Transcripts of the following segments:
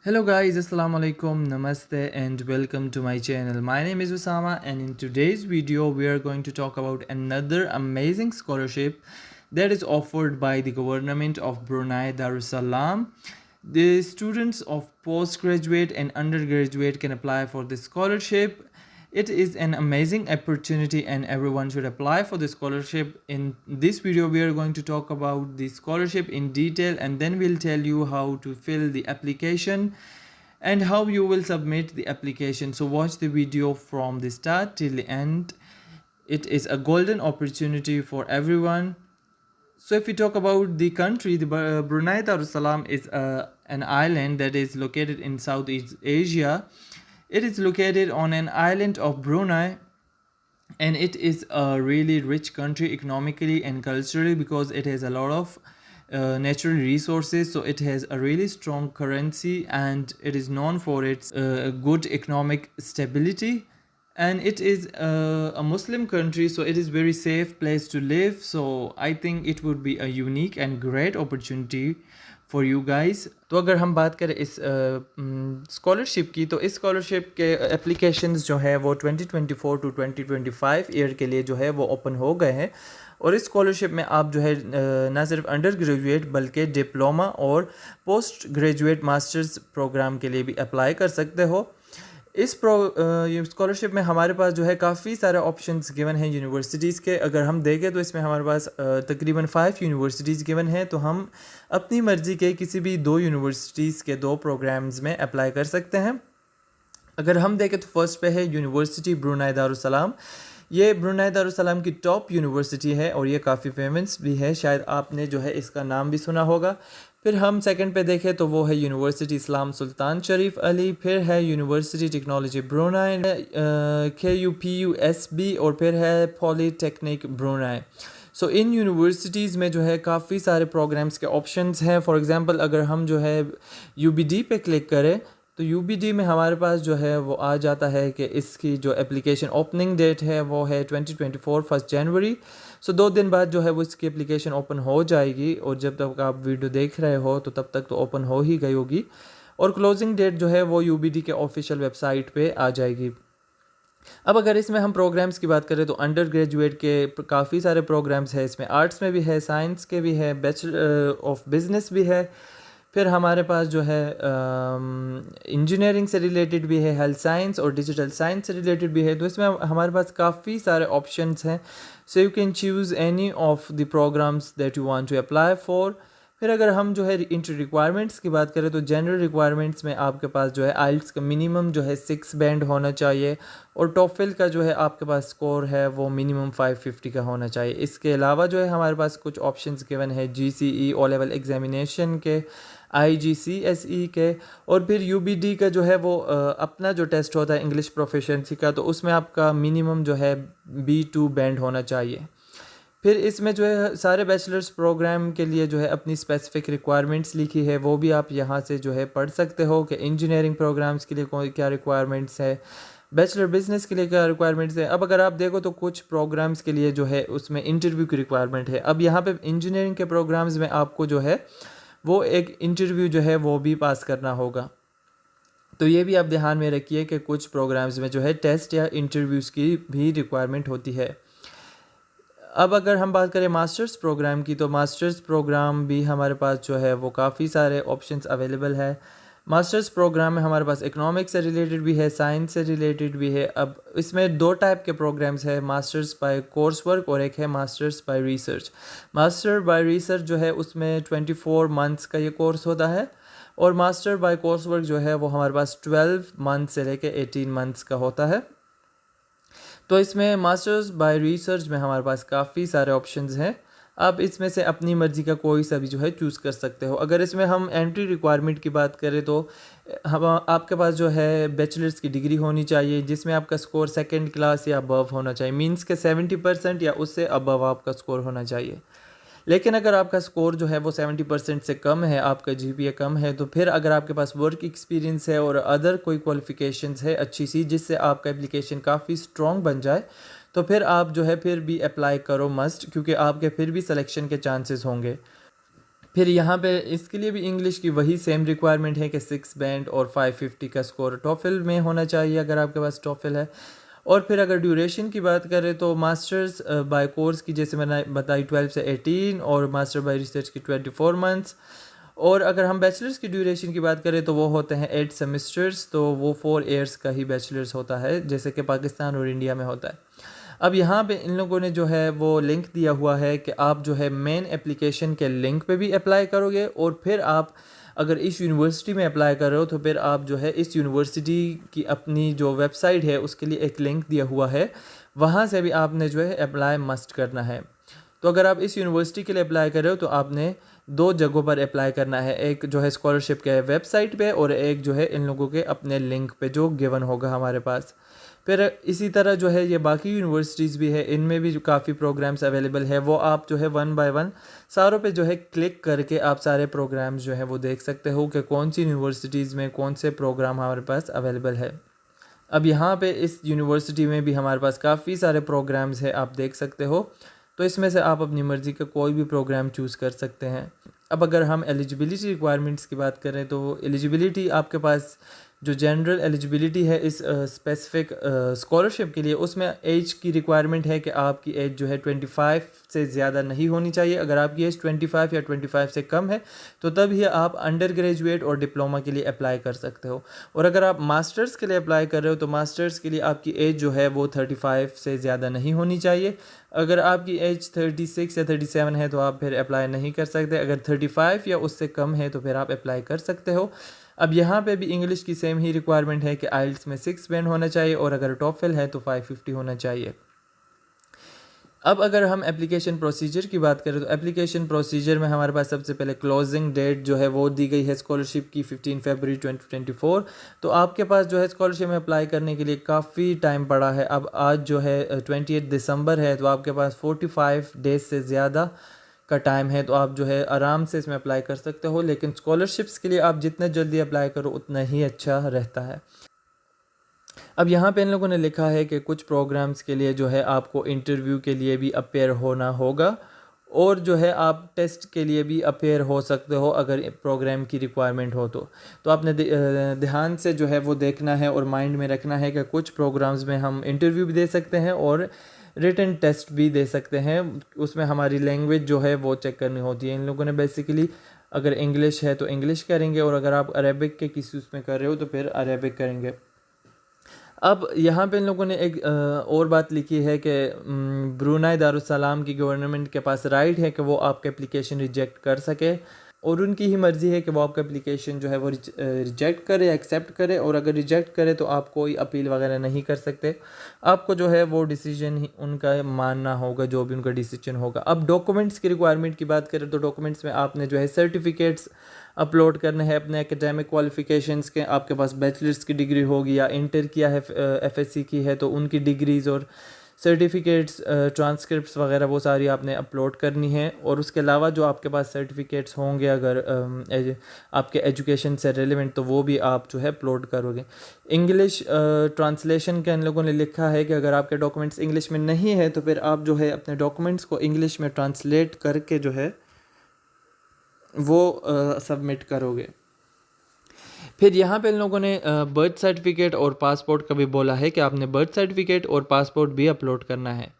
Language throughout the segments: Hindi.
Hello guys, Assalamu alaikum, Namaste and welcome to my channel. My name is Usama and in today's video we are going to talk about another amazing scholarship that is offered by the government of Brunei Darussalam. The students of postgraduate and undergraduate can apply for this scholarship. It is an amazing opportunity and everyone should apply for the scholarship. In this video we are going to talk about the scholarship in detail and then we'll tell you how to fill the application and how you will submit the application. So watch the video from the start till the end. It is a golden opportunity for everyone. So if we talk about the country, the Brunei Darussalam is an island that is located in Southeast Asia. It is located on an island of Brunei and it is a really rich country economically and culturally because it has a lot of natural resources. So it has a really strong currency and it is known for its good economic stability, and it is a Muslim country, so it is very safe place to live. So I think it would be a unique and great opportunity for you guys. तो अगर हम बात करें इस स्कॉलरशिप की, तो इस स्कॉलरशिप के एप्लीकेशंस जो है वो 2024 टू 2025 ईयर के लिए जो है वो ओपन हो गए हैं। और इस स्कॉलरशिप में आप जो है ना सिर्फ अंडर ग्रेजुएट बल्कि डिप्लोमा और पोस्ट ग्रेजुएट मास्टर्स प्रोग्राम के लिए भी अप्लाई कर सकते हो। इस स्कॉलरशिप में हमारे पास जो है काफ़ी सारे ऑप्शंस गिवन हैं यूनिवर्सिटीज़ के। अगर हम देखें तो इसमें हमारे पास तकरीबन 5 यूनिवर्सिटीज़ गिवन हैं, तो हम अपनी मर्ज़ी के किसी भी 2 यूनिवर्सिटीज़ के 2 प्रोग्राम्स में अप्लाई कर सकते हैं। अगर हम देखें तो फर्स्ट पे है यूनिवर्सिटी ब्रुनाई दारुसलाम। ये ब्रुनाई दारुसलाम की टॉप यूनिवर्सिटी है और ये काफ़ी फेमस भी है, शायद आपने जो है इसका नाम भी सुना होगा। फिर हम सेकंड पे देखें तो वो है यूनिवर्सिटी इस्लाम सुल्तान शरीफ अली। फिर है यूनिवर्सिटी टेक्नोलॉजी ब्रुनाई, KUPUSB, और फिर है पॉलीटेक्निक ब्रुनाई। सो इन यूनिवर्सिटीज़ में जो है काफ़ी सारे प्रोग्राम्स के ऑप्शंस हैं। फॉर एग्ज़ाम्पल अगर हम जो है UBD पे क्लिक करें तो UBD में हमारे पास जो है वो आ जाता है कि इसकी जो एप्लीकेशन ओपनिंग डेट है वो है 2024 1 जनवरी। सो 2 दिन बाद जो है वो इसकी एप्लीकेशन ओपन हो जाएगी और जब तक आप वीडियो देख रहे हो तो तब तक तो ओपन हो ही गई होगी। और क्लोजिंग डेट जो है वो UBD के ऑफिशियल वेबसाइट पे आ जाएगी। अब अगर इसमें हम प्रोग्राम्स की बात करें तो अंडर ग्रेजुएट के काफ़ी सारे प्रोग्राम्स हैं। इसमें आर्ट्स में भी है, साइंस के भी है, बैचलर ऑफ बिजनेस भी है। फिर हमारे पास जो है इंजीनियरिंग से रिलेटेड भी है, हेल्थ साइंस और डिजिटल साइंस से रिलेटेड भी है। तो इसमें हमारे पास काफ़ी सारे ऑप्शंस हैं। So you can choose any of the programmes that you want to apply for. फिर अगर हम जो है इंटर रिक्वायरमेंट्स की बात करें तो जनरल रिक्वायरमेंट्स में आपके पास जो है आइल्स का मिनिमम जो है 6 बैंड होना चाहिए और टॉफिल का जो है आपके पास स्कोर है वो मिनिमम 550 का होना चाहिए। इसके अलावा जो है हमारे पास कुछ ऑप्शंस गिवन है GCE ओ लेवल एग्जामिनेशन के, IGCSE के, और फिर UBD का जो है वो अपना जो टेस्ट होता है इंग्लिश प्रोफिशिएंसी का, तो उसमें आपका मिनिमम जो है B2 बैंड होना चाहिए। फिर इसमें जो है सारे बैचलर्स प्रोग्राम के लिए जो है अपनी स्पेसिफिक रिक्वायरमेंट्स लिखी है, वो भी आप यहाँ से जो है पढ़ सकते हो कि इंजीनियरिंग प्रोग्राम्स के लिए क्या रिक्वायरमेंट्स है, बैचलर बिजनेस के लिए क्या रिक्वायरमेंट्स है। अब अगर आप देखो तो कुछ प्रोग्राम्स के लिए जो है उसमें इंटरव्यू की रिक्वायरमेंट है। अब यहाँ पे इंजीनियरिंग के प्रोग्राम्स में आपको जो है वो एक इंटरव्यू जो है वो भी पास करना होगा। तो ये भी आप ध्यान में रखिए कि कुछ प्रोग्राम्स में जो है टेस्ट या इंटरव्यूज़ की भी रिक्वायरमेंट होती है। अब अगर हम बात करें मास्टर्स प्रोग्राम की, तो मास्टर्स प्रोग्राम भी हमारे पास जो है वो काफ़ी सारे ऑप्शंस अवेलेबल है। मास्टर्स प्रोग्राम में हमारे पास इकोनॉमिक्स से रिलेटेड भी है, साइंस से रिलेटेड भी है। अब इसमें 2 टाइप के प्रोग्राम्स है, मास्टर्स बाय कोर्स वर्क और एक है masters bye research. Master bye research जो है उसमें 24 मंथ्स का ये कोर्स होता है और मास्टर बाय कोर्स वर्क जो है वो हमारे पास 12 मंथ से लेकर 18 मंथ्स का होता है। तो इसमें मास्टर्स बाय रिसर्च में हमारे पास काफ़ी सारे ऑप्शंस हैं। आप इसमें से अपनी मर्ज़ी का कोई सा भी जो है चूज़ कर सकते हो। अगर इसमें हम एंट्री रिक्वायरमेंट की बात करें तो हम आपके पास जो है बैचलर्स की डिग्री होनी चाहिए जिसमें आपका स्कोर 2nd क्लास या अबव होना चाहिए, मींस के 70% या उससे अबव आपका स्कोर होना चाहिए। लेकिन अगर आपका स्कोर जो है वो 70% से कम है, आपका GPA कम है, तो फिर अगर आपके पास वर्क एक्सपीरियंस है और अदर कोई क्वालिफ़िकेशंस है अच्छी सी जिससे आपका एप्लीकेशन काफ़ी स्ट्रॉन्ग बन जाए, तो फिर आप जो है फिर भी अप्लाई करो मस्ट, क्योंकि आपके फिर भी सिलेक्शन के चांसेस होंगे। फिर यहाँ पे इसके लिए भी इंग्लिश की वही सेम रिक्वायरमेंट है कि 6 बैंड और 550 का स्कोर टॉफिल में होना चाहिए अगर आपके पास टॉफिल है। और फिर अगर ड्यूरेशन की बात करें तो मास्टर्स बाय कोर्स की जैसे मैंने बताई 12 से 18 और मास्टर बाय रिसर्च की 24 मंथ्स। और अगर हम बैचलर्स की ड्यूरेशन की बात करें तो वो होते हैं 8 सेमेस्टर्स, तो वो 4 ईयर्स का ही बैचलर्स होता है जैसे कि पाकिस्तान और इंडिया में होता है। अब यहाँ पे इन लोगों ने जो है वो लिंक दिया हुआ है कि आप जो है मेन एप्लीकेशन के लिंक पे भी अप्लाई करोगे, और फिर आप अगर इस यूनिवर्सिटी में अप्लाई कर रहे हो तो फिर आप जो है इस यूनिवर्सिटी की अपनी जो वेबसाइट है उसके लिए एक लिंक दिया हुआ है, वहाँ से भी आपने जो है अप्लाई मस्ट करना है। तो अगर आप इस यूनिवर्सिटी के लिए अप्लाई कर रहे हो तो आपने 2 जगहों पर अप्लाई करना है, एक जो है स्कॉलरशिप के वेबसाइट पे और एक जो है इन लोगों के अपने लिंक पे जो गिवन होगा हमारे पास। फिर इसी तरह जो है ये बाकी यूनिवर्सिटीज़ भी है, इनमें भी जो काफ़ी प्रोग्राम्स अवेलेबल है, वो आप जो है 1 बाय 1 सारों पे जो है क्लिक करके आप सारे प्रोग्राम्स जो है वो देख सकते हो कि कौन सी यूनिवर्सिटीज़ में कौन से प्रोग्राम हमारे पास अवेलेबल है। अब यहाँ पे इस यूनिवर्सिटी में भी हमारे पास काफ़ी सारे प्रोग्राम्स है, आप देख सकते हो, तो इसमें से आप अपनी मर्ज़ी का कोई भी प्रोग्राम चूज़ कर सकते हैं। अब अगर हम एलिजिबिलिटी रिक्वायरमेंट्स की बात करें तो एलिजिबिलिटी आपके पास जो जनरल एलिजिबिलिटी है इस स्पेसिफिक स्कॉलरशिप के लिए, उसमें एज की रिक्वायरमेंट है कि आपकी एज जो है 25 से ज़्यादा नहीं होनी चाहिए। अगर आपकी एज 25 या 25 से कम है तो तब ही आप अंडर ग्रेजुएट और डिप्लोमा के लिए अप्लाई कर सकते हो। और अगर आप मास्टर्स के लिए अप्लाई कर रहे हो तो मास्टर्स के लिए आपकी एज जो है वो 35 से ज़्यादा नहीं होनी चाहिए। अगर आपकी एज 36 या 37 है तो आप फिर अप्लाई नहीं कर सकते, अगर 35 या उससे कम है तो फिर आप अप्लाई कर सकते हो। अब यहाँ पे भी इंग्लिश की सेम ही रिक्वायरमेंट है कि आइल्स में 6 बैंड होना चाहिए और अगर टॉफिल है तो 550 होना चाहिए। अब अगर हम एप्लीकेशन प्रोसीजर की बात करें तो एप्लीकेशन प्रोसीजर में हमारे पास सबसे पहले क्लोजिंग डेट जो है वो दी गई है स्कॉलरशिप की 15 फरवरी 2024। तो आपके पास जो है स्कॉलरशिप में अप्लाई करने के लिए काफ़ी टाइम पड़ा है। अब आज जो है 28 दिसंबर है, तो आपके पास 45 डेज से ज़्यादा का टाइम है, तो आप जो है आराम से इसमें अप्लाई कर सकते हो। लेकिन स्कॉलरशिप्स के लिए आप जितना जल्दी अप्लाई करो उतना ही अच्छा रहता है। अब यहाँ पे इन लोगों ने लिखा है कि कुछ प्रोग्राम्स के लिए जो है आपको इंटरव्यू के लिए भी अपेयर होना होगा, और जो है आप टेस्ट के लिए भी अपेयर हो सकते हो अगर प्रोग्राम की रिक्वायरमेंट हो तो आपने ध्यान से जो है वो देखना है और माइंड में रखना है कि कुछ प्रोग्राम्स में हम इंटरव्यू भी दे सकते हैं और रिटन टेस्ट भी दे सकते हैं। उसमें हमारी लैंग्वेज जो है वो चेक करनी होती है। इन लोगों ने बेसिकली अगर इंग्लिश है तो इंग्लिश करेंगे, और अगर आप अरेबिक के किसी उसमें कर रहे हो तो फिर अरेबिक करेंगे। अब यहाँ पे इन लोगों ने एक और बात लिखी है कि ब्रुनाई दारुस्सलाम की गवर्नमेंट के पास राइट है कि वो आपका एप्लीकेशन रिजेक्ट कर सके, और उनकी ही मर्ज़ी है कि वो आपका एप्लीकेशन जो है वो रिजेक्ट करे या एक्सेप्ट करे। और अगर रिजेक्ट करे तो आप कोई अपील वगैरह नहीं कर सकते, आपको जो है वो डिसीजन ही उनका मानना होगा, जो भी उनका डिसीजन होगा। अब डॉक्यूमेंट्स की रिक्वायरमेंट की बात करें तो डॉक्यूमेंट्स में आपने जो है सर्टिफिकेट्स अपलोड करने हैं अपने एकेडमिक क्वालिफिकेशंस के। आपके पास बैचलर्स की डिग्री होगी या इंटर किया है एफएससी की है तो उनकी डिग्रीज़ और सर्टिफिकेट्स ट्रांसक्रिप्ट्स वगैरह वो सारी आपने अपलोड करनी है। और उसके अलावा जो आपके पास सर्टिफिकेट्स होंगे अगर आपके एजुकेशन से रिलेवेंट तो वो भी आप जो है अपलोड करोगे। इंग्लिश ट्रांसलेशन का इन लोगों ने लिखा है कि अगर आपके डॉक्यूमेंट्स इंग्लिश में नहीं है तो फिर आप जो है अपने डॉक्यूमेंट्स को इंग्लिश में ट्रांसलेट करके जो है वो सबमिट करोगे। फिर यहाँ पे इन लोगों ने बर्थ सर्टिफिकेट और पासपोर्ट का भी बोला है कि आपने बर्थ सर्टिफिकेट और पासपोर्ट भी अपलोड करना है।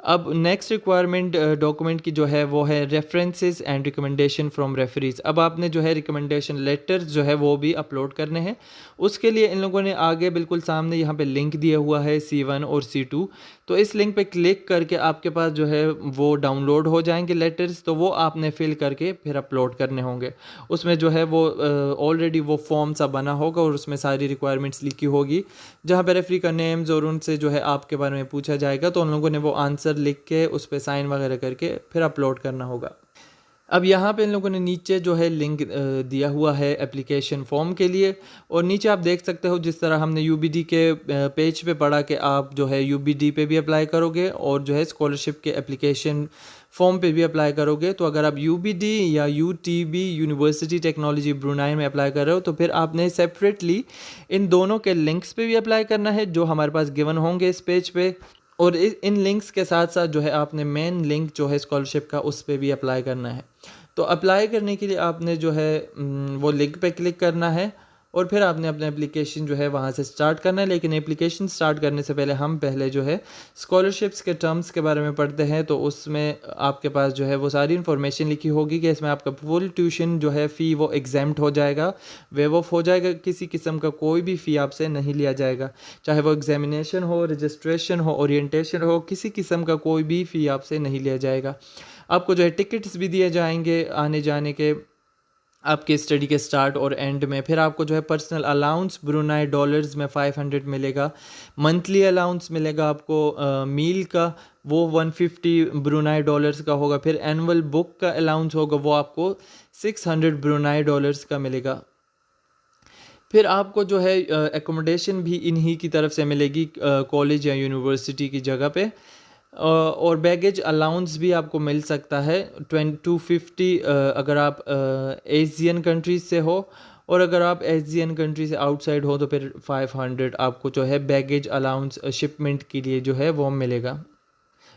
अब नेक्स्ट रिक्वायरमेंट डॉक्यूमेंट की जो है वो है references and recommendation from referees. अब आपने जो है रिकमेंडेशन लेटर्स जो है वो भी अपलोड करने हैं। उसके लिए इन लोगों ने आगे बिल्कुल सामने यहाँ पे लिंक दिया हुआ है C1 और C2, तो इस लिंक पे क्लिक करके आपके पास जो है वो डाउनलोड हो जाएंगे लेटर्स, तो वो आपने फिल करके फिर अपलोड करने होंगे। उसमें जो है वो ऑलरेडी वो फॉर्म सा बना होगा और उसमें सारी रिक्वायरमेंट्स लिखी होगी, जहाँ पे रेफरी का नेम्स और उनसे जो है आपके बारे में पूछा जाएगा, तो उन लोगों ने वो आंसर लिख के उस पर साइन वगैरह करके फिर अपलोड करना होगा। अब यहाँ पे इन लोगों ने नीचे जो है लिंक दिया हुआ है एप्लीकेशन फॉर्म के लिए, और नीचे आप देख सकते हो जिस तरह हमने यूबीडी के पेज पे पढ़ा कि आप जो है यूबीडी पे भी अप्लाई करोगे और जो है स्कॉलरशिप के एप्लीकेशन फॉर्म पे भी अप्लाई करोगे। तो अगर आप यूबीडी या यूटीबी यूनिवर्सिटी टेक्नोलॉजी ब्रुनाई में अप्लाई कर रहे हो तो फिर आपने सेपरेटली इन दोनों के लिंक्स पे भी अप्लाई करना है जो हमारे पास गिवन होंगे इस पेज पे, और इन लिंक्स के साथ साथ जो है आपने मेन लिंक जो है स्कॉलरशिप का उस पर भी अप्लाई करना है। तो अप्लाई करने के लिए आपने जो है वो लिंक पे क्लिक करना है और फिर आपने अपना एप्लीकेशन जो है वहाँ से स्टार्ट करना है। लेकिन एप्लीकेशन स्टार्ट करने से पहले हम पहले जो है स्कॉलरशिप्स के टर्म्स के बारे में पढ़ते हैं। तो उसमें आपके पास जो है वो सारी इन्फॉर्मेशन लिखी होगी कि इसमें आपका फुल ट्यूशन जो है फ़ी वो एग्जाम्प्ट हो जाएगा, वेव ऑफ हो जाएगा, किसी किस्म का कोई भी फ़ी आपसे नहीं लिया जाएगा, चाहे वो एग्जामिनेशन हो, रजिस्ट्रेशन हो, ओरिएंटेशन हो, किसी किस्म का कोई भी फ़ी आपसे नहीं लिया जाएगा। आपको जो है टिकट्स भी दिए जाएंगे आने जाने के आपके स्टडी के स्टार्ट और एंड में। फिर आपको जो है पर्सनल अलाउंस ब्रुनाई डॉलर्स में 500 मिलेगा, मंथली अलाउंस मिलेगा आपको मील का, वो 150 ब्रुनाई डॉलर्स का होगा। फिर एनुअल बुक का अलाउंस होगा, वो आपको 600 ब्रुनाई डॉलर्स का मिलेगा। फिर आपको जो है एकोमोडेशन भी इन्हीं की तरफ से मिलेगी कॉलेज या यूनिवर्सिटी की जगह पे, और बैगेज अलाउंस भी आपको मिल सकता है 250 अगर आप एशियन कंट्रीज से हो, और अगर आप एशियन कंट्री से आउटसाइड हो तो फिर 500 आपको जो है बैगेज अलाउंस शिपमेंट के लिए जो है वो मिलेगा।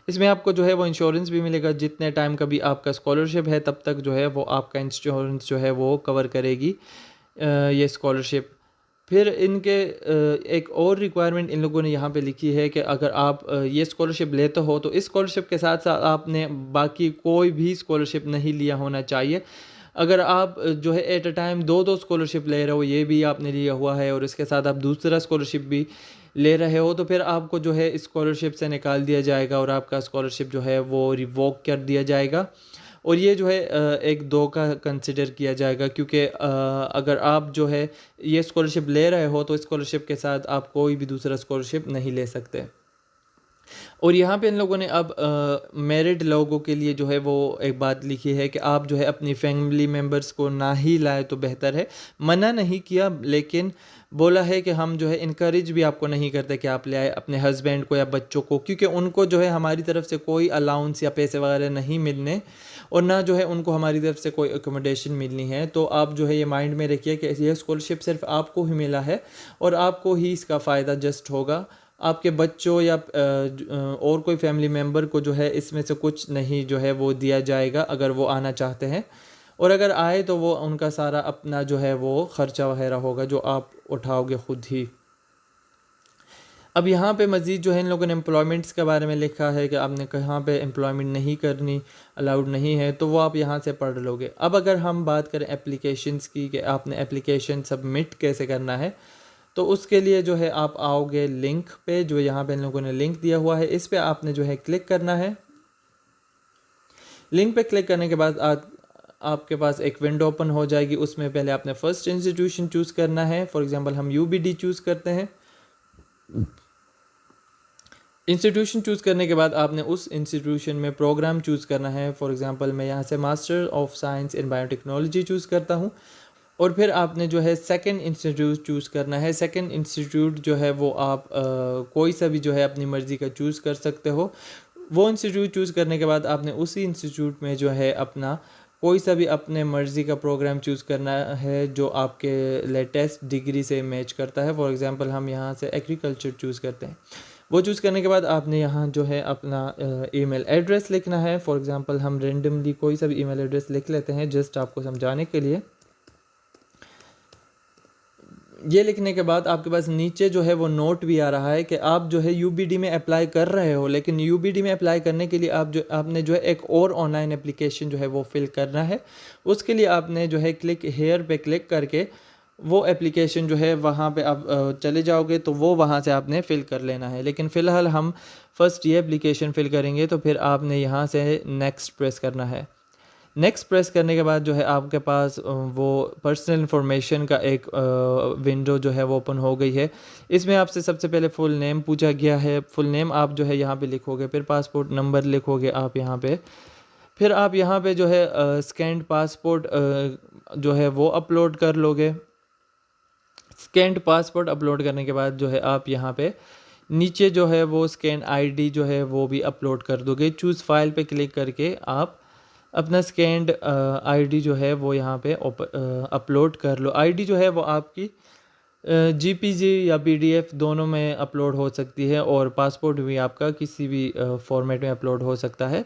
इसमें आपको जो है वो इंश्योरेंस भी मिलेगा, जितने टाइम का भी आपका स्कॉलरशिप है तब तक जो है वो आपका इंश्योरेंस जो है वो कवर करेगी ये स्कॉलरशिप। फिर इनके एक और रिक्वायरमेंट इन लोगों ने यहाँ पे लिखी है कि अगर आप ये स्कॉलरशिप लेते हो तो इस स्कॉलरशिप के साथ साथ आपने बाकी कोई भी स्कॉलरशिप नहीं लिया होना चाहिए। अगर आप जो है एट अ टाइम दो दो स्कॉलरशिप ले रहे हो, ये भी आपने लिया हुआ है और इसके साथ आप दूसरा स्कॉलरशिप भी ले रहे हो, तो फिर आपको जो है स्कॉलरशिप से निकाल दिया जाएगा और आपका स्कॉलरशिप जो है वो रिवोक कर दिया जाएगा। और ये जो है एक धोखा कंसिडर किया जाएगा, क्योंकि अगर आप जो है ये स्कॉलरशिप ले रहे हो तो स्कॉलरशिप के साथ आप कोई भी दूसरा स्कॉलरशिप नहीं ले सकते। और यहाँ पे इन लोगों ने अब मैरिड लोगों के लिए जो है वो एक बात लिखी है कि आप जो है अपनी फैमिली मेम्बर्स को ना ही लाए तो बेहतर है। मना नहीं किया, लेकिन बोला है कि हम जो है इनकरेज भी आपको नहीं करते कि आप ले आए अपने हस्बैंड को या बच्चों को, क्योंकि उनको जो है हमारी तरफ से कोई अलाउंस या पैसे वगैरह नहीं मिलने, और ना जो है उनको हमारी तरफ से कोई अकोमोडेशन मिलनी है। तो आप जो है ये माइंड में रखिए कि ये स्कॉलरशिप सिर्फ आपको ही मिला है और आपको ही इसका फ़ायदा जस्ट होगा, आपके बच्चों या और कोई फैमिली मेम्बर को जो है इसमें से कुछ नहीं जो है वो दिया जाएगा अगर वो आना चाहते हैं, और अगर आए तो वो उनका सारा अपना जो है वो ख़र्चा वगैरह होगा जो आप उठाओगे ख़ुद ही। अब यहाँ पे मज़ीद जो है इन लोगों ने एम्प्लॉयमेंट्स के बारे में लिखा है कि आपने कहाँ पे एम्प्लॉयमेंट नहीं करनी, अलाउड नहीं है, तो वो आप यहाँ से पढ़ लोगे। अब अगर हम बात करें एप्लीकेशंस की कि आपने एप्लीकेशन सबमिट कैसे करना है, तो उसके लिए जो है आप आओगे लिंक पे, जो यहाँ पे इन लोगों ने लिंक दिया हुआ है, इस पे आपने जो है क्लिक करना है। लिंक पे क्लिक करने के बाद आपके पास एक विंडो ओपन हो जाएगी। उसमें पहले आपने फर्स्ट इंस्टीट्यूशन चूज़ करना है। फॉर एग्जांपल हम यूबीडी चूज़ करते हैं। इंस्टीट्यूशन चूज़ करने के बाद आपने उस इंस्टीट्यूशन में प्रोग्राम चूज़ करना है। फॉर एग्जांपल मैं यहाँ से master of science in biotechnology choose करता हूँ, और फिर आपने जो है सेकंड इंस्टीट्यूट चूज़ करना है। सेकंड इंस्टीट्यूट जो है वो आप कोई सा भी जो है अपनी मर्ज़ी का चूज़ कर सकते हो। वो इंस्टीट्यूट चूज़ करने के बाद आपने उसी इंस्टीट्यूट में जो है अपना कोई सा भी अपने मर्ज़ी का प्रोग्राम चूज़ करना है जो आपके लेटेस्ट डिग्री से मैच करता है। फॉर एग्ज़ाम्पल हम यहाँ से एग्रीकल्चर चूज़ करते हैं। वो चूज़ करने के बाद आपने यहाँ जो है अपना ईमेल एड्रेस लिखना है। फॉर एग्ज़ाम्पल हम रेंडमली कोई सा भी ईमेल एड्रेस लिख लेते हैं जस्ट आपको समझाने के लिए। ये लिखने के बाद आपके पास नीचे जो है वो नोट भी आ रहा है कि आप जो है यूबीडी में अप्लाई कर रहे हो, लेकिन यूबीडी में अप्लाई करने के लिए आपने जो है एक और ऑनलाइन एप्लीकेशन जो है वो फिल करना है। उसके लिए आपने जो है क्लिक हेयर पे क्लिक करके वो एप्लीकेशन जो है वहाँ पे आप चले जाओगे तो वो वहाँ से आपने फ़िल कर लेना है। लेकिन फ़िलहाल हम फर्स्ट ये एप्लीकेशन फ़िल करेंगे, तो फिर आपने यहाँ से नेक्स्ट प्रेस करना है। नेक्स्ट प्रेस करने के बाद जो है आपके पास वो पर्सनल इन्फॉर्मेशन का एक विंडो जो है वो ओपन हो गई है। इसमें आपसे सबसे पहले फुल नेम पूछा गया है। फुल नेम आप जो है यहाँ पे लिखोगे, फिर पासपोर्ट नंबर लिखोगे आप यहाँ पे, फिर आप यहाँ पे जो है स्कैन्ड पासपोर्ट जो है वो अपलोड कर लोगे। स्कैन्ड पासपोर्ट अपलोड करने के बाद जो है आप यहाँ पे नीचे जो है वो स्कैन आईडी जो है वो भी अपलोड कर दोगे। चूज़ फाइल पे क्लिक करके आप अपना स्कैन्ड आईडी जो है वो यहाँ पे अपलोड कर लो। आईडी जो है वो आपकी जीपीजी या पीडीएफ दोनों में अपलोड हो सकती है, और पासपोर्ट भी आपका किसी भी फॉर्मेट में अपलोड हो सकता है।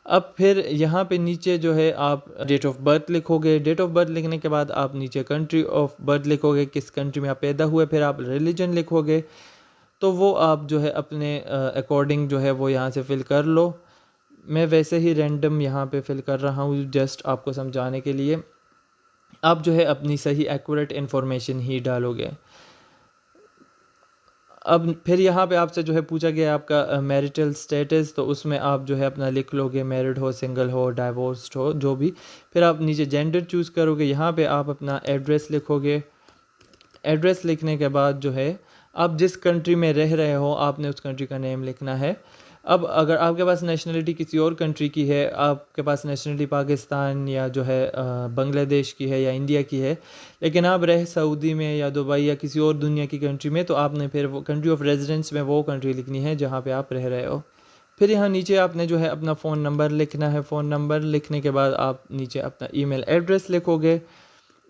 अब फिर यहाँ पे नीचे जो है आप डेट ऑफ बर्थ लिखोगे। डेट ऑफ बर्थ लिखने के बाद आप नीचे कंट्री ऑफ बर्थ लिखोगे, किस कंट्री में आप पैदा हुए। फिर आप रिलीजन लिखोगे, तो वो आप जो है अपने अकॉर्डिंग जो है वो यहाँ से फिल कर लो। मैं वैसे ही रैंडम यहाँ पे फिल कर रहा हूँ जस्ट आपको समझाने के लिए। आप जो है अपनी सही एक्यूरेट इन्फॉर्मेशन ही डालोगे। अब फिर यहाँ पे आपसे जो है पूछा गया आपका मैरिटल स्टेटस, तो उसमें आप जो है अपना लिख लोगे, मैरिड हो, सिंगल हो, डाइवोर्स्ड हो, जो भी। फिर आप नीचे जेंडर चूज़ करोगे। यहाँ पे आप अपना एड्रेस लिखोगे। एड्रेस लिखने के बाद जो है आप जिस कंट्री में रह रहे हो आपने उस कंट्री का नेम लिखना है। अब अगर आपके पास नेशनलिटी किसी और कंट्री की है, आपके पास नेशनलिटी पाकिस्तान या जो है बांग्लादेश की है या इंडिया की है, लेकिन आप रह सऊदी में या दुबई या किसी और दुनिया की कंट्री में, तो आपने फिर वो कंट्री ऑफ रेजिडेंस में वो कंट्री लिखनी है जहाँ पे आप रह रहे हो। फिर यहाँ नीचे आपने जो है अपना फ़ोन नंबर लिखना है। फ़ोन नंबर लिखने के बाद आप नीचे अपना ईमेल एड्रेस लिखोगे।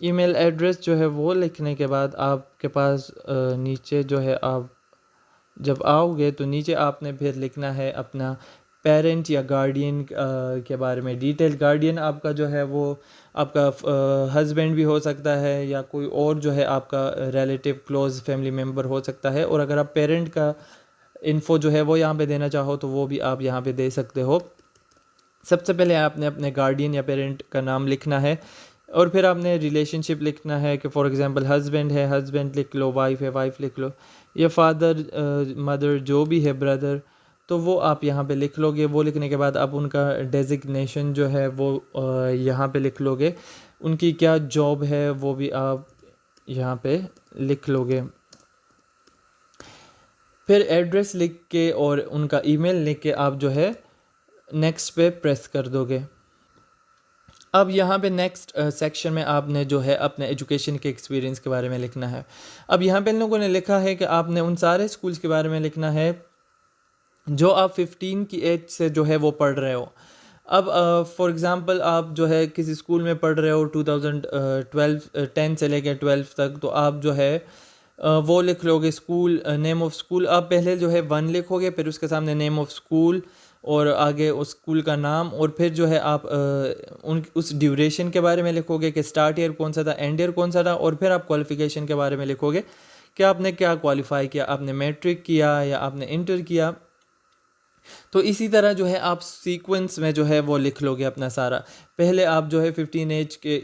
ईमेल एड्रेस जो है वो लिखने के बाद आपके पास नीचे जो है आप जब आओगे तो नीचे आपने फिर लिखना है अपना पेरेंट या गार्डियन के बारे में डिटेल। गार्डियन आपका जो है वो आपका हस्बैंड भी हो सकता है या कोई और जो है आपका रिलेटिव क्लोज फैमिली मेम्बर हो सकता है। और अगर आप पेरेंट का इन्फो जो है वो यहाँ पे देना चाहो तो वो भी आप यहाँ पे दे सकते हो। सबसे पहले आपने अपने गार्डियन या पेरेंट का नाम लिखना है और फिर आपने रिलेशनशिप लिखना है कि फॉर एग्जांपल हस्बैंड है, हस्बैंड लिख लो, वाइफ है, वाइफ लिख लो, या फादर मदर जो भी है, ब्रदर, तो वो आप यहाँ पे लिख लोगे। वो लिखने के बाद आप उनका डेजिग्नेशन जो है वो यहाँ पे लिख लोगे। उनकी क्या जॉब है वो भी आप यहाँ पे लिख लोगे। फिर एड्रेस लिख के और उनका ईमेल लिख के आप जो है नेक्स्ट पे प्रेस कर दोगे। अब यहाँ पे नेक्स्ट सेक्शन में आपने जो है अपने एजुकेशन के एक्सपीरियंस के बारे में लिखना है। अब यहाँ पे इन लोगों ने लिखा है कि आपने उन सारे स्कूल्स के बारे में लिखना है जो आप 15 की एज से जो है वो पढ़ रहे हो। अब फॉर एग्ज़ाम्पल आप जो है किसी स्कूल में पढ़ रहे हो 2012 10 से लेकर 12 तक, तो आप जो है वो लिख लोगे स्कूल, नेम ऑफ स्कूल। आप पहले जो है 1 लिखोगे, फिर उसके सामने नेम ऑफ स्कूल और आगे उस स्कूल का नाम, और फिर जो है आप उस ड्यूरेशन के बारे में लिखोगे कि स्टार्ट ईयर कौन सा था, एंड ईयर कौन सा था, और फिर आप क्वालिफ़िकेशन के बारे में लिखोगे कि आपने क्या क्वालिफाई किया, आपने मैट्रिक किया या आपने इंटर किया। तो इसी तरह जो है आप सीक्वेंस में जो है वो लिख लोगे अपना सारा। पहले आप जो है 15 एज के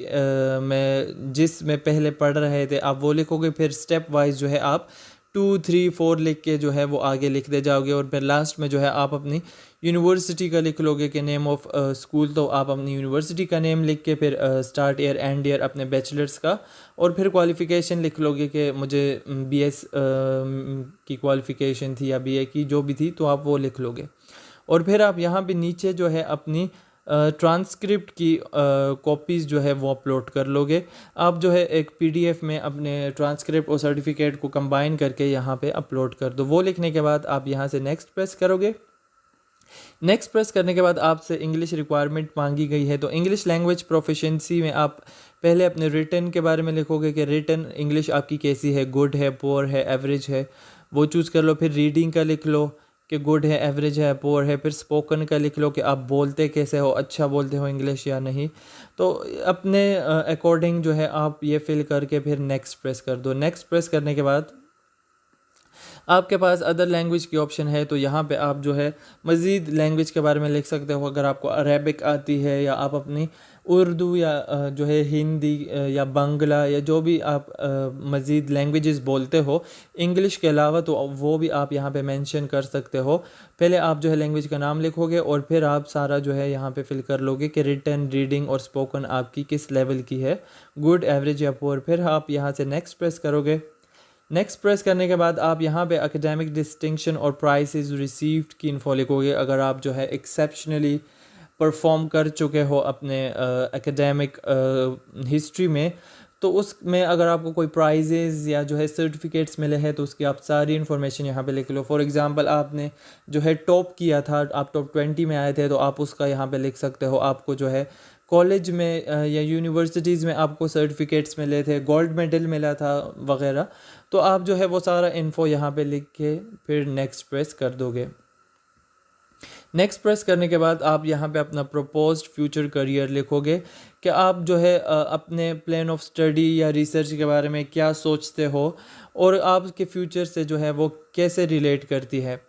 में जिस में पहले पढ़ रहे थे आप वो लिखोगे, फिर स्टेप वाइज जो है आप 2 3 4 लिख के जो है वो आगे लिखते जाओगे, और फिर लास्ट में जो है आप अपनी यूनिवर्सिटी का लिख लोगे कि नेम ऑफ स्कूल, तो आप अपनी यूनिवर्सिटी का नेम लिख के फिर स्टार्ट ईयर एंड ईयर अपने बैचलर्स का, और फिर क्वालिफ़िकेशन लिख लोगे कि मुझे बीएस की क्वालिफ़िकेशन थी या बीए की जो भी थी, तो आप वो लिख लोगे। और फिर आप यहाँ पे नीचे जो है अपनी ट्रांसक्रिप्ट की कॉपीज़ जो है वो अपलोड कर लोगे। आप जो है एक पीडीएफ में अपने ट्रांसक्रिप्ट और सर्टिफिकेट को कंबाइन करके यहाँ पे अपलोड कर दो। वो लिखने के बाद आप यहाँ से नेक्स्ट प्रेस करोगे। नेक्स्ट प्रेस करने के बाद आपसे इंग्लिश रिक्वायरमेंट मांगी गई है, तो इंग्लिश लैंग्वेज प्रोफिशिएंसी में आप पहले अपने रिटन के बारे में लिखोगे कि रिटन इंग्लिश आपकी कैसी है, गुड है, पुअर है, एवरेज है, वो चूज़ कर लो। फिर रीडिंग का लिख लो कि गुड है, एवरेज है, पुअर है। फिर स्पोकन का लिख लो कि आप बोलते कैसे हो, अच्छा बोलते हो इंग्लिश या नहीं। तो अपने अकॉर्डिंग जो है आप ये फिल करके फिर नेक्स्ट प्रेस कर दो। नेक्स्ट प्रेस करने के बाद आपके पास अदर लैंग्वेज की ऑप्शन है, तो यहाँ पे आप जो है मज़ीद लैंग्वेज के बारे में लिख सकते हो। अगर आपको अरेबिक आती है या आप अपनी उर्दू या जो है हिंदी या बांग्ला या जो भी आप मज़ीद लैंग्वेजेस बोलते हो इंग्लिश के अलावा, तो वो भी आप यहाँ पे मेंशन कर सकते हो। पहले आप जो है लैंग्वेज का नाम लिखोगे और फिर आप सारा जो है यहाँ पे फिल कर लोगे कि रिटन, रीडिंग और स्पोकन आपकी किस लेवल की है, गुड, एवरेज या पुअर। फिर आप यहाँ से नेक्स्ट प्रेस करोगे। नेक्स्ट प्रेस करने के बाद आप यहाँ पे एकेडमिक डिस्टिंक्शन और प्राइजेस रिसीव्ड की इन्फो लिखोगे। अगर आप जो है एक्सेप्शनली परफॉर्म कर चुके हो अपने एकेडमिक हिस्ट्री में, तो उसमें अगर आपको कोई प्राइजेज़ या जो है सर्टिफिकेट्स मिले हैं तो उसकी आप सारी इन्फॉर्मेशन यहाँ पे लिख लो। फॉर एग्जांपल आपने जो है टॉप किया था, आप टॉप 20 में आए थे, तो आप उसका यहाँ पे लिख सकते हो। आपको जो है कॉलेज में या यूनिवर्सिटीज़ में आपको सर्टिफिकेट्स मिले थे, गोल्ड मेडल मिला था वगैरह, तो आप जो है वो सारा इन्फो यहाँ पे लिख के फिर नेक्स्ट प्रेस कर दोगे। नेक्स्ट प्रेस करने के बाद आप यहाँ पे अपना प्रपोज्ड फ्यूचर करियर लिखोगे कि आप जो है अपने प्लान ऑफ स्टडी या रिसर्च के बारे में क्या सोचते हो और आपके फ्यूचर से जो है वो कैसे रिलेट करती है।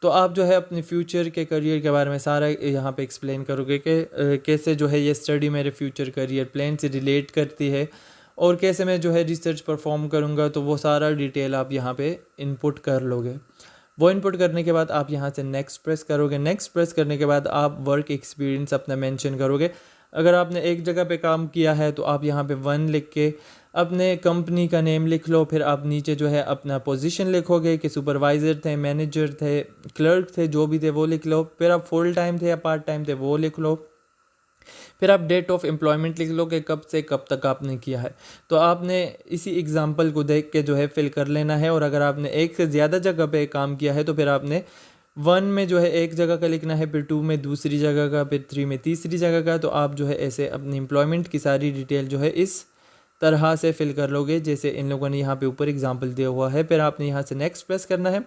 तो आप जो है अपने फ्यूचर के करियर के बारे में सारा यहाँ पे एक्सप्लेन करोगे कि कैसे जो है ये स्टडी मेरे फ्यूचर करियर प्लान से रिलेट करती है और कैसे मैं जो है रिसर्च परफॉर्म करूँगा। तो वो सारा डिटेल आप यहाँ पे इनपुट कर लोगे। वो इनपुट करने के बाद आप यहाँ से नेक्स्ट प्रेस करोगे। नेक्स्ट प्रेस करने के बाद आप वर्क एक्सपीरियंस अपना मेंशन करोगे। अगर आपने एक जगह पे काम किया है तो आप यहाँ पे 1 लिख के अपने कंपनी का नेम लिख लो। फिर आप नीचे जो है अपना पोजीशन लिखोगे कि सुपरवाइज़र थे, मैनेजर थे, क्लर्क थे, जो भी थे वो लिख लो। फिर आप फुल टाइम थे या पार्ट टाइम थे वो लिख लो। फिर आप डेट ऑफ एम्प्लॉयमेंट लिख लो कि कब से कब तक आपने किया है। तो आपने इसी एग्जांपल को देख के जो है फिल कर लेना है। और अगर आपने एक से ज़्यादा जगह पे काम किया है तो फिर आपने 1 में जो है एक जगह का लिखना है, फिर 2 में दूसरी जगह का, फिर 3 में तीसरी जगह का। तो आप जो है ऐसे अपनी एम्प्लॉयमेंट की सारी डिटेल जो है इस तरह से फिल कर लोगे जैसे इन लोगों ने यहाँ पे ऊपर एग्जांपल दिया हुआ है। फिर आपने यहाँ से नेक्स्ट प्रेस करना है।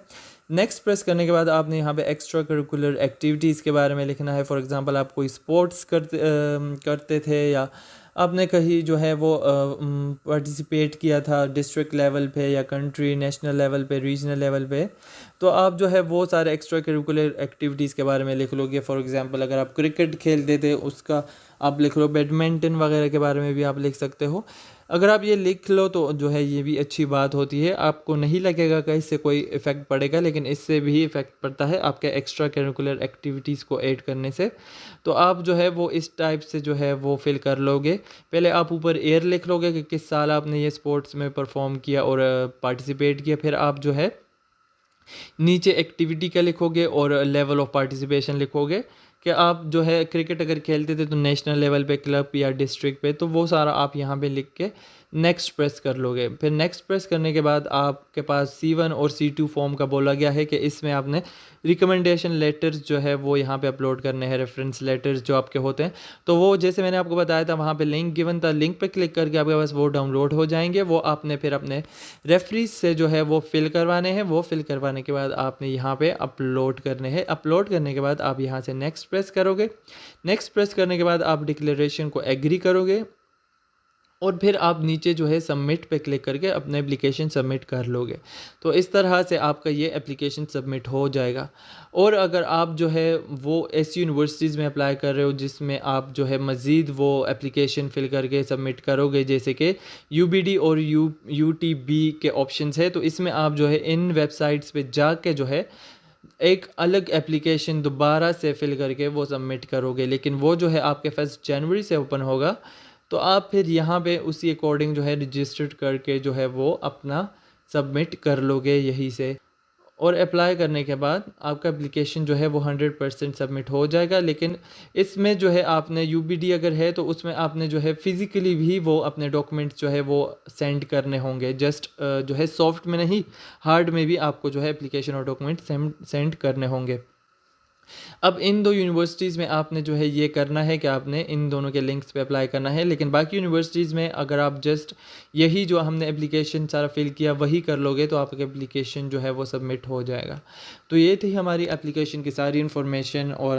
नेक्स्ट प्रेस करने के बाद आपने यहाँ पे एक्स्ट्रा करिकुलर एक्टिविटीज़ के बारे में लिखना है। फॉर एग्जांपल आप कोई स्पोर्ट्स करते थे या आपने कहीं जो है वो पार्टिसिपेट किया था डिस्ट्रिक्ट लेवल पे या कंट्री नेशनल लेवल पे रीजनल लेवल पे। तो आप जो है वो सारे एक्स्ट्रा करिकुलर एक्टिविटीज़ के बारे में लिख लोगे। फॉर एग्जांपल अगर आप क्रिकेट खेलते थे उसका आप लिख लो, बैडमिंटन वगैरह के बारे में भी आप लिख सकते हो। अगर आप ये लिख लो तो जो है ये भी अच्छी बात होती है। आपको नहीं लगेगा कि इससे कोई इफ़ेक्ट पड़ेगा, लेकिन इससे भी इफ़ेक्ट पड़ता है आपके एक्स्ट्रा करिकुलर एक्टिविटीज़ को ऐड करने से। तो आप जो है वो इस टाइप से जो है वो फिल कर लोगे। पहले आप ऊपर ईयर लिख लोगे कि किस साल आपने ये स्पोर्ट्स में परफॉर्म किया और पार्टिसिपेट किया। फिर आप जो है नीचे एक्टिविटी का लिखोगे और लेवल ऑफ पार्टिसिपेशन लिखोगे कि आप जो है क्रिकेट अगर खेलते थे तो नेशनल लेवल पे, क्लब या डिस्ट्रिक्ट पे। तो वो सारा आप यहाँ पे लिख के नेक्स्ट प्रेस कर लोगे। फिर नेक्स्ट प्रेस करने के बाद आपके पास C1 और C2 फॉर्म का बोला गया है कि इसमें आपने रिकमेंडेशन लेटर्स जो है वो यहाँ पे अपलोड करने हैं, रेफरेंस लेटर्स जो आपके होते हैं। तो वो जैसे मैंने आपको बताया था वहाँ पे लिंक गिवन था, लिंक पे क्लिक करके आपके पास वो डाउनलोड हो जाएंगे। वो आपने फिर अपने रेफरीज से जो है वो फिल करवाने हैं। वो फिल करवाने के बाद आपने यहाँ पे अपलोड करने हैं। अपलोड करने के बाद आप यहाँ से नेक्स्ट प्रेस करोगे। नेक्स्ट प्रेस करने के बाद आप डिक्लेरेशन को एग्री करोगे और फिर आप नीचे जो है सबमिट पे क्लिक करके अपना एप्लीकेशन सबमिट कर लोगे। तो इस तरह से आपका ये एप्लीकेशन सबमिट हो जाएगा। और अगर आप जो है वो ऐसी यूनिवर्सिटीज़ में अप्लाई कर रहे हो जिसमें आप जो है मज़ीद वो एप्लीकेशन फिल करके सबमिट करोगे, जैसे कि UBD और UTB के ऑप्शंस है, तो इसमें आप जो है इन वेबसाइट्स पे जाके जो है एक अलग एप्लीकेशन दोबारा से फिल करके वो सबमिट करोगे। लेकिन वो जो है आपके 1 जनवरी से ओपन होगा। तो आप फिर यहाँ पे उसी अकॉर्डिंग जो है रजिस्टर्ड करके जो है वो अपना सबमिट कर लोगे यहीं से। और अप्लाई करने के बाद आपका एप्लीकेशन जो है वो 100% सबमिट हो जाएगा। लेकिन इसमें जो है आपने UBD अगर है तो उसमें आपने जो है फ़िज़िकली भी वो अपने डॉक्यूमेंट्स जो है वो सेंड करने होंगे। जस्ट जो है सॉफ्ट में नहीं, हार्ड में भी आपको जो है एप्लीकेशन और डॉक्यूमेंट सेंड करने होंगे। अब इन 2 यूनिवर्सिटीज़ में आपने जो है ये करना है कि आपने इन दोनों के लिंक्स पे अप्लाई करना है। लेकिन बाकी यूनिवर्सिटीज़ में अगर आप जस्ट यही जो हमने एप्लीकेशन सारा फिल किया वही कर लोगे तो आपका एप्लीकेशन जो है वो सबमिट हो जाएगा। तो ये थी हमारी एप्लीकेशन की सारी इन्फॉर्मेशन और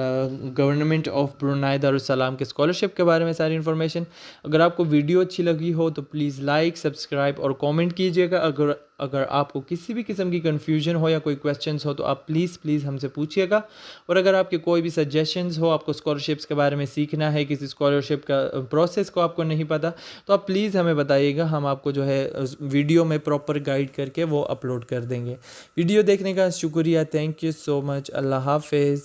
गवर्नमेंट ऑफ ब्रुनाई दारुस्सलाम के स्कॉलरशिप के बारे में सारी इन्फॉर्मेशन। अगर आपको वीडियो अच्छी लगी हो तो प्लीज़ लाइक, सब्सक्राइब और कॉमेंट कीजिएगा। अगर आपको किसी भी किस्म की कन्फ्यूजन हो या कोई क्वेश्चंस हो तो आप प्लीज़ हमसे पूछिएगा। और अगर आपके कोई भी सजेशंस हो, आपको स्कॉलरशिप्स के बारे में सीखना है, किसी स्कॉलरशिप का प्रोसेस को आपको नहीं पता, तो आप प्लीज़ हमें बताइएगा। हम आपको जो है वीडियो में प्रॉपर गाइड करके वो अपलोड कर देंगे। वीडियो देखने का शुक्रिया। Thank you so much. अल्लाह हाफिज़।